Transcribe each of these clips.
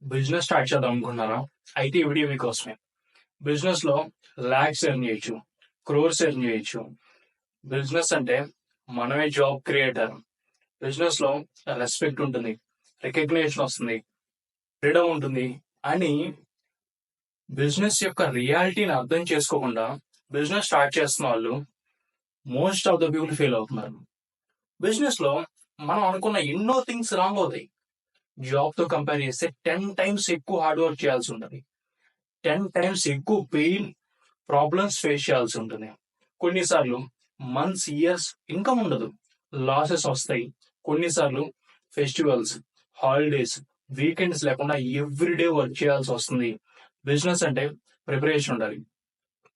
Business start చేద్దాం అనుకుంటున్నారా? అయితే ఈ వీడియో మీకోసమే. బిజినెస్ లో లాక్స్ ఎర్న్ చేయొచ్చు, క్రోర్స్ ఎర్న్ చేయొచ్చు. బిజినెస్ అంటే మనమే జాబ్ క్రియేటర్. బిజినెస్ లో రెస్పెక్ట్ ఉంటుంది, రికగ్నిషన్ వస్తుంది, ఫ్రీడమ్ ఉంటుంది. అని బిజినెస్ యొక్క రియాలిటీని అర్థం చేసుకోకుండా బిజినెస్ స్టార్ట్ చేస్తున్న వాళ్ళు most of the people fail అవుతున్నారు. బిజినెస్ లో మనం అనుకున్న ఎన్నో థింగ్స్ రాంగ్ అవుతాయి. జాబ్ తో కంపేర్ చేస్తే 10 టైమ్స్ ఎక్కువ హార్డ్ వర్క్ చేయాల్సి ఉంటుంది, 10 టైమ్స్ ఎక్కువ పెయిన్, ప్రాబ్లమ్స్ ఫేస్ చేయాల్సి ఉంటుంది. కొన్నిసార్లు మంత్స్, ఇయర్స్ ఇన్కమ్ ఉండదు, లాసెస్ వస్తాయి. కొన్నిసార్లు ఫెస్టివల్స్, హాలిడేస్, వీకెండ్స్ లేకుండా ఎవ్రీడే వర్క్ చేయాల్సి వస్తుంది. బిజినెస్ అంటే ప్రిపరేషన్ ఉండాలి,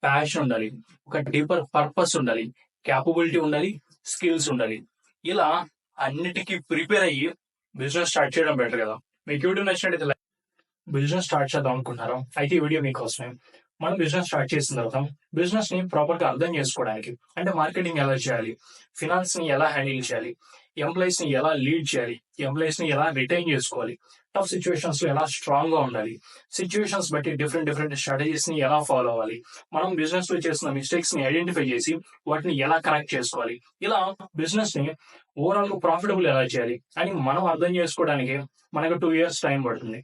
ప్యాషన్ ఉండాలి, ఒక డీపర్ పర్పస్ ఉండాలి, క్యాపబిలిటీ ఉండాలి, స్కిల్స్ ఉండాలి. ఇలా అన్నిటికీ ప్రిపేర్ అయ్యి బిజినెస్ స్టార్ట్ చేయడం బెటర్ కదా. మీకు వీడియో నచ్చినట్లయితే బిజినెస్ స్టార్ట్ చేద్దాం అనుకుంటున్నారా? అయితే ఈ వీడియో మీకోసమే. మనం బిజినెస్ స్టార్ట్ చేసిన తర్వాత బిజినెస్ ని ప్రాపర్ గా అర్థం చేసుకోవడానికి, అంటే మార్కెటింగ్ ఎలా చేయాలి, ఫినాన్స్ ని ఎలా హ్యాండిల్ చేయాలి, ఎంప్లాయీస్ ని ఎలా లీడ్ చేయాలి, ఎంప్లాయీస్ ని ఎలా రిటైన్ చేసుకోవాలి, టఫ్ సిచ్యువేషన్స్ లో ఎలా స్ట్రాంగ్ గా ఉండాలి, సిచ్యువేషన్స్ బట్టి డిఫరెంట్ డిఫరెంట్ స్ట్రాటజీస్ ని ఎలా ఫాలో అవ్వాలి, మనం బిజినెస్ లో చేసిన మిస్టేక్స్ ని ఐడెంటిఫై చేసి వాటిని ఎలా కరెక్ట్ చేసుకోవాలి, ఇలా బిజినెస్ ని ఓవరాల్ గా ప్రాఫిటబుల్ ఎలా చేయాలి అని మనం అర్థం చేసుకోవడానికి మనకు 2 years టైం పడుతుంది.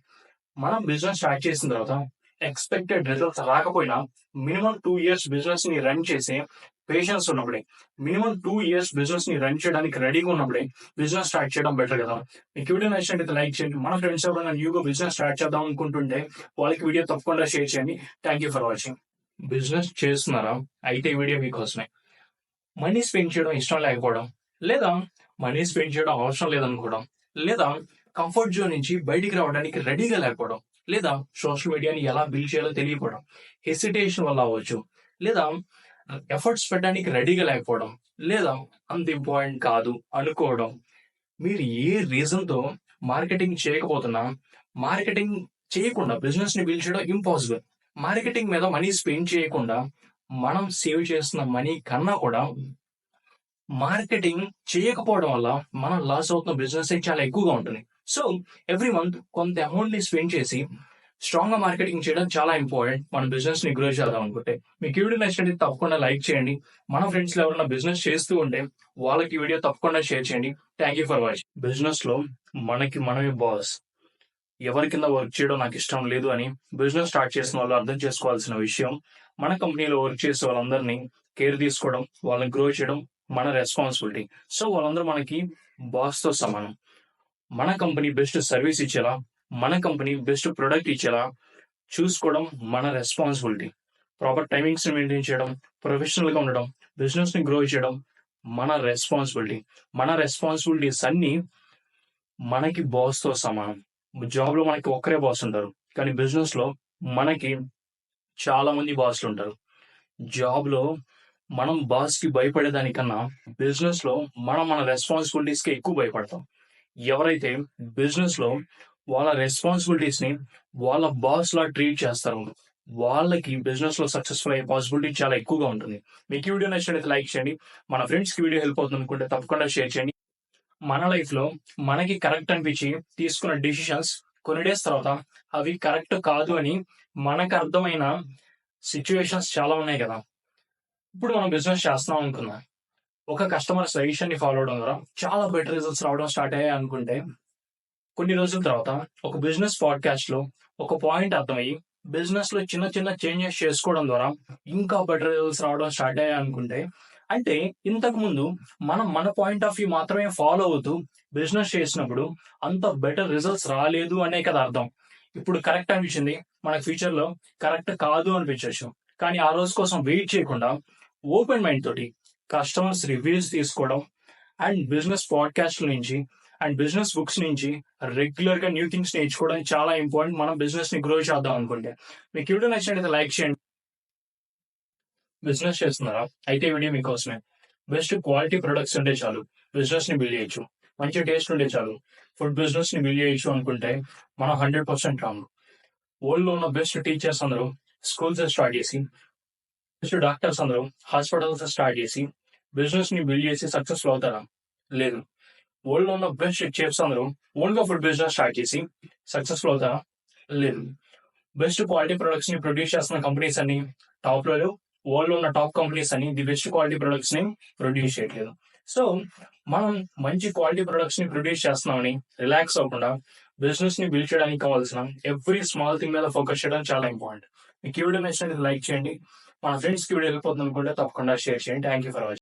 మనం బిజినెస్ స్టార్ట్ చేసిన తర్వాత ఎక్స్పెక్టెడ్ రిజల్ట్స్ రాకపోయినా మినిమం 2 years బిజినెస్ ని రన్ చేసే పేషెన్స్ ఉన్నప్పుడే, మినిమం 2 years బిజినెస్ ని రన్ చేయడానికి రెడీగా ఉన్నప్పుడే బిజినెస్ స్టార్ట్ చేయడం బెటర్ కదా. మీకు వీడియో నచ్చినట్లయితే లైక్ చేయండి. మన ఫ్రెండ్స్ ఎవరైనా న్యూగా బిజినెస్ స్టార్ట్ చేద్దాం అనుకుంటుంటే వాళ్ళకి వీడియో తప్పకుండా షేర్ చేయండి. Thank you for watching. Business చేస్తున్నారా? అయితే ఈ వీడియో మీకోసమే. మనీ స్పెండ్ చేయడం ఇష్టం లేకపోవడం, లేదా మనీ స్పెండ్ చేయడం అవసరం లేదనుకోవడం, లేదా కంఫర్ట్ జోన్ నుంచి బయటికి రావడానికి రెడీగా లేకపోవడం, లేదా సోషల్ మీడియాని ఎలా బిల్డ్ చేయాలో తెలియకపోవడం, హెసిటేషన్ వల్ల అవ్వచ్చు, లేదా ఎఫర్ట్స్ పెట్టడానికి రెడీగా లేకపోవడం, లేదా అంత ఇంపార్టెంట్ కాదు అనుకోవడం. మీరు ఏ రీజన్ తో మార్కెటింగ్ చేయకపోతున్నా, మార్కెటింగ్ చేయకుండా బిజినెస్ ని బిల్డ్ చేయడం ఇంపాసిబుల్. మార్కెటింగ్ మీద మనీ స్పెండ్ చేయకుండా మనం సేవ్ చేస్తున్న మనీ కన్నా కూడా మార్కెటింగ్ చేయకపోవడం వల్ల మనం లాస్ అవుతున్న బిజినెస్ చాలా ఎక్కువగా ఉంటుంది. సో ఎవ్రీ మంత్ కొంత అమౌంట్ ని స్పెండ్ చేసి స్ట్రాంగ్ గా మార్కెటింగ్ చేయడం చాలా ఇంపార్టెంట్. మన బిజినెస్ ని గ్రో చేద్దాం అనుకుంటే మీకు ఈ వీడియో నచ్చినట్లయితే తప్పకుండా లైక్ చేయండి. మన ఫ్రెండ్స్ లో ఎవరైనా బిజినెస్ చేస్తూ ఉంటే వాళ్ళకి ఈ వీడియో తప్పకుండా షేర్ చేయండి. Thank you for watching. Business లో మనకి మనమే బాస్. ఎవరి కింద వర్క్ చేయడం నాకు ఇష్టం లేదు అని బిజినెస్ స్టార్ట్ చేసిన వాళ్ళు అర్థం చేసుకోవాల్సిన విషయం. మన కంపెనీలో వర్క్ చేసే వాళ్ళందరినీ కేర్ తీసుకోవడం, వాళ్ళని గ్రో చేయడం మన రెస్పాన్సిబిలిటీ. సో వాళ్ళందరూ మనకి బాస్ తో సమానం. మన కంపెనీ బెస్ట్ సర్వీస్ ఇచ్చేలా, మన కంపెనీ బెస్ట్ ప్రొడక్ట్ ఇచ్చేలా చూసుకోవడం మన రెస్పాన్సిబిలిటీ. ప్రాపర్ టైమింగ్స్ ని మెయింటైన్ చేయడం, ప్రొఫెషనల్ గా ఉండడం, బిజినెస్ ని గ్రో చేయడం మన రెస్పాన్సిబిలిటీ. మన రెస్పాన్సిబిలిటీస్ అన్ని మనకి బాస్ తో సమానం. జాబ్ లో మనకి ఒక్కరే బాస్ ఉంటారు, కానీ బిజినెస్ లో మనకి చాలా మంది బాస్లు ఉంటారు. జాబ్ లో మనం బాస్ కి భయపడేదానికన్నా బిజినెస్ లో మనం మన రెస్పాన్సిబిలిటీస్ కి ఎక్కువ భయపడతాం. ఎవరైతే బిజినెస్ లో వాళ్ళ రెస్పాన్సిబిలిటీస్ ని వాళ్ళ బాస్ లా ట్రీట్ చేస్తారో వాళ్ళకి బిజినెస్ లో సక్సెస్ఫుల్ అయ్యే పాసిబిలిటీ చాలా ఎక్కువగా ఉంటుంది. మీకు ఈ వీడియో నచ్చినట్లయితే లైక్ చేయండి. మన ఫ్రెండ్స్ కి వీడియో హెల్ప్ అవుతుంది అనుకుంటే తప్పకుండా షేర్ చేయండి. మన లైఫ్ లో మనకి కరెక్ట్ అనిపించి తీసుకున్న డిసిషన్స్ కొన్ని డేస్ తర్వాత అవి కరెక్ట్ కాదు అని మనకు అర్థమైన సిచ్యువేషన్స్ చాలా ఉన్నాయి కదా. ఇప్పుడు మనం బిజినెస్ చేస్తున్నాం అనుకుందాం. ఒక కస్టమర్ సజెషన్ ని ఫాలో అవడం ద్వారా చాలా బెటర్ రిజల్ట్స్ రావడం స్టార్ట్ అయ్యాయి అనుకుంటే, కొన్ని రోజుల తర్వాత ఒక బిజినెస్ పాడ్కాస్ట్ లో ఒక పాయింట్ అర్థమయ్యి బిజినెస్ లో చిన్న చిన్న చేంజెస్ చేసుకోవడం ద్వారా ఇంకా బెటర్ రిజల్ట్స్ రావడం స్టార్ట్ అయ్యాయి అనుకుంటే, అంటే ఇంతకు ముందు మనం మన పాయింట్ ఆఫ్ వ్యూ మాత్రమే ఫాలో అవుతూ బిజినెస్ చేసినప్పుడు అంత బెటర్ రిజల్ట్స్ రాలేదు అనే కదా అర్థం. ఇప్పుడు కరెక్ట్ అనిపించింది, మన ఫ్యూచర్ లో కరెక్ట్ కాదు అనిపించవచ్చు. కానీ ఆ రోజు కోసం వెయిట్ చేయకుండా ఓపెన్ మైండ్ తోటి కస్టమర్స్ రివ్యూస్ తీసుకోవడం అండ్ బిజినెస్ పాడ్కాస్ట్ నుంచి అండ్ బిజినెస్ బుక్స్ నుంచి రెగ్యులర్ గా న్యూ థింగ్స్ నేర్చుకోవడం చాలా ఇంపార్టెంట్. మనం బిజినెస్ ని గ్రో చేద్దాం అనుకుంటే మీకు వీడియో నచ్చినట్లయితే లైక్ చేయండి. బిజినెస్ చేస్తున్నారా? అయితే ఈ వీడియో మీకోసమే. బెస్ట్ క్వాలిటీ ప్రొడక్ట్స్ ఉంటే చాలు బిజినెస్ ని బిల్డ్ చేయొచ్చు. మంచి టేస్ట్ ఉంటే చాలు ఫుడ్ బిజినెస్ ని బిల్డ్ చేయొచ్చు అనుకుంటే మనం 100% రాంగ్. వరల్డ్ లో ఉన్న బెస్ట్ టీచర్స్ అందరూ స్కూల్స్ స్టార్ట్ చేసి, బెస్ట్ డాక్టర్స్ అందరూ హాస్పిటల్స్ స్టార్ట్ చేసి బిజినెస్ ని బిల్డ్ చేసి సక్సెస్ఫుల్ అవుతారా? లేదు. వరల్డ్ లో ఉన్న బెస్ట్ చెఫ్స్ అందరూ ఓన్ గా ఫుడ్ బిజినెస్ స్టార్ట్ చేసి సక్సెస్ఫుల్ అవుతారా? లేదు. బెస్ట్ క్వాలిటీ ప్రొడక్ట్స్ ని ప్రొడ్యూస్ చేస్తున్న కంపెనీస్ అన్ని టాప్ లో లేవు. వరల్డ్ లో ఉన్న టాప్ కంపెనీస్ అని ది బెస్ట్ క్వాలిటీ ప్రొడక్ట్స్ ని ప్రొడ్యూస్ చేయట్లేదు. సో మనం మంచి క్వాలిటీ ప్రొడక్ట్స్ ని ప్రొడ్యూస్ చేస్తున్నామని రిలాక్స్ అవ్వకుండా బిజినెస్ ని బిల్డ్ చేయడానికి కావాల్సిన ఎవ్రీ స్మాల్ థింగ్ మీద ఫోకస్ చేయడం చాలా ఇంపార్టెంట్. మీకు ఈ వీడియో నచ్చినట్లయితే లైక్ చేయండి. మన ఫ్రెండ్స్ కి వీడియో వెళ్ళిపోతుంది అనుకుంటే తప్పకుండా షేర్ చేయండి. Thank you for watching.